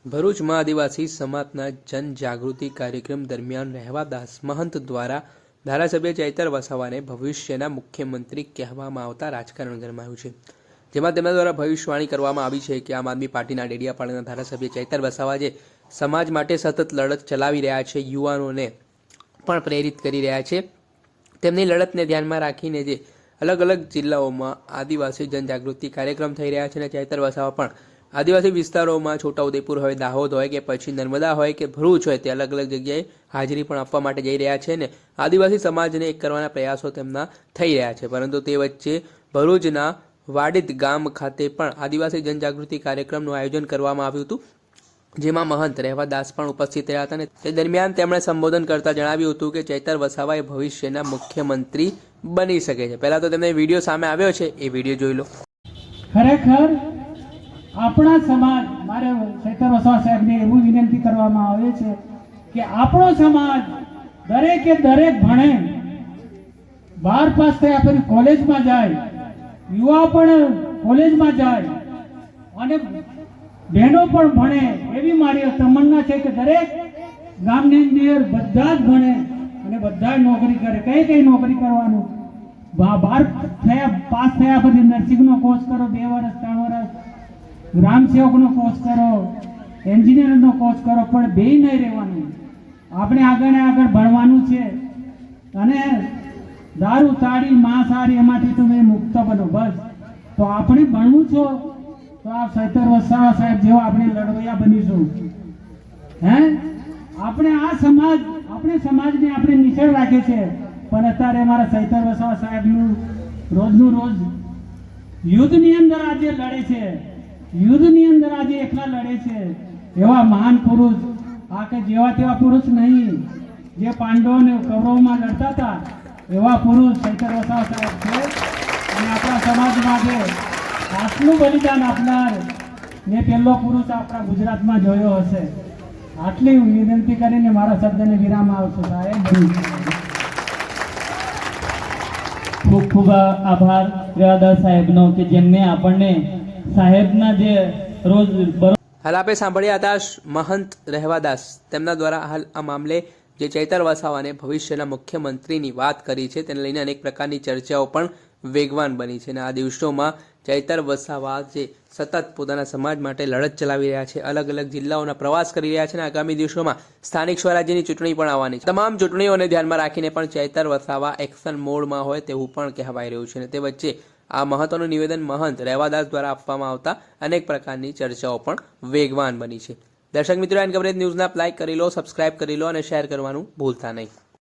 ભરૂચમાં આદિવાસી સમાજના જનજાગૃતિ કાર્યક્રમ દરમિયાન રહેવાદાસ મહંત દ્વારા ધારાસભ્ય ચૈતર વસાવાને ભવિષ્યના મુખ્યમંત્રી કહેવામાં આવતા રાજકારણ ગરમાયું છે, જેમાં તેમના દ્વારા ભવિષ્યવાણી કરવામાં આવી છે કે આમ આદમી પાર્ટીના ડેડિયાપાડાના ધારાસભ્ય ચૈતર વસાવા જે સમાજ માટે સતત લડત ચલાવી રહ્યા છે, યુવાનોને પણ પ્રેરિત કરી રહ્યા છે, તેમની લડતને ધ્યાનમાં રાખીને જે અલગ અલગ જિલ્લાઓમાં આદિવાસી જનજાગૃતિ કાર્યક્રમ થઈ રહ્યા છે અને ચૈતર વસાવા પણ આદિવાસી વિસ્તારોમાં છોટાઉદેપુર હોય, દાહોદ હોય કે પછી નર્મદા હોય કે ભરૂચ હોય તે અલગ અલગ જગ્યાએ હાજરી પણ આપવા માટે જઈ રહ્યા છે ને આદિવાસી સમાજને એક કરવાના પ્રયાસો તેમના થઈ રહ્યા છે। પરંતુ તે વચ્ચે ભરૂચના વાડિદ ગામ ખાતે પણ આદિવાસી જનજાગૃતિ કાર્યક્રમનું આયોજન કરવામાં આવ્યું હતું, જેમાં મહંત રહેવાદાસ પણ ઉપસ્થિત રહ્યા હતા અને તે દરમિયાન તેમણે સંબોધન કરતા જણાવ્યું હતું કે ચૈતર વસાવા એ ભવિષ્યના મુખ્યમંત્રી બની શકે છે। પહેલા તો તેમને વિડીયો સામે આવ્યો છે, એ વિડીયો જોઈ લો। ખરેખર આપણા સમાજ મારે ચૈતર વસાવા સાહેબને એવું વિનંતી કરવામાં આવે છે કે આપણો સમાજ દરેકે દરેક ભણે, 12 પાસ થયા પછી કોલેજમાં જાય, યુવા પણ કોલેજમાં જાય અને બહેનો પણ ભણે, એવી મારી તમન્ના છે કે દરેક ગામની અંદર બધા જ ભણે અને બધા નોકરી કરે। કઈ નોકરી કરવાનું? 12 થયા પાસ થયા પછી નર્સિંગનો કોર્સ કરો, 2 વર્ષ 3 વર્ષ, ગ્રામ સેવકનો કોર્સ કરો, એન્જિનિયરનો કોર્સ કરો, પણ બે નહીં રહેવાનું। આપણે આગળ ને આગળ ભણવાનું છે અને દારૂ તાળી માંસાહારી એમાંથી તમે મુક્ત બનો, બસ। તો આપણે ભણવું છો તો આ ચૈતર વસાવા સાહેબ જેવા આપણે લડવૈયા બનીશું। આપણે આ સમાજ, આપણે સમાજને આપણે નિશળ રાખે છે, પણ અત્યારે અમારા ચૈતર વસાવા સાહેબનું રોજનું રોજ યુદ્ધની અંદર આજે લડે છે, યુદ્ધની અંદર આજે એકલા લડે છે। એવા મહાન પુરુષ, આ કે જેવા તેવા પુરુષ નહીં, જે પાંડવો અને કૌરવમાં લડતા હતા એવા પુરુષ ચૈતર વસાવા સાહેબ છે અને આપણા સમાજ માટે આટલું બલિદાન આપનાર મેં પહેલો પુરુષ આપણા ગુજરાતમાં જોયો હશે। આટલી વિનંતી કરીને મારા શબ્દને વિરામ આવશે સાહેબ। ખૂબ ખૂબ આભાર રહેવાદાસ સાહેબનો કે જેમને આપણને સાહેબના જે રોજ હાલ આપણે સાંભળ્યા હતા મહંત રહેવાદાસ, તેમના દ્વારા હાલ આ મામલે જે ચૈતર વસાવાને ભવિષ્યના મુખ્યમંત્રીની વાત કરી છે તેને લઈને અનેક પ્રકારની ચર્ચાઓ પણ વેગવાન બની છે અને આ દિવસોમાં ચૈતર વસાવા જે સતત પોતાના સમાજ માટે લડત ચલાવી રહ્યા છે, અલગ અલગ જિલ્લાઓના પ્રવાસ કરી રહ્યા છે અને આગામી દિવસોમાં સ્થાનિક સ્વરાજ્યની ચૂંટણી પણ આવવાની છે। તમામ ચૂંટણીઓને ધ્યાનમાં રાખીને પણ ચૈતર વસાવા એક્શન મોડમાં હોય તેવું પણ કહેવાઈ રહ્યું છે અને તે વચ્ચે આ મહત્વનું નિવેદન મહંત રહેવાદાસ દ્વારા આપવામાં આવતા અનેક પ્રકારની ચર્ચાઓ પણ વેગવાન બની છે। દર્શક મિત્રો, એન કવરેજ ન્યૂઝને આપ લાઇક કરી લો, સબસ્ક્રાઇબ કરી લો અને શેર કરવાનું ભૂલતા નહીં।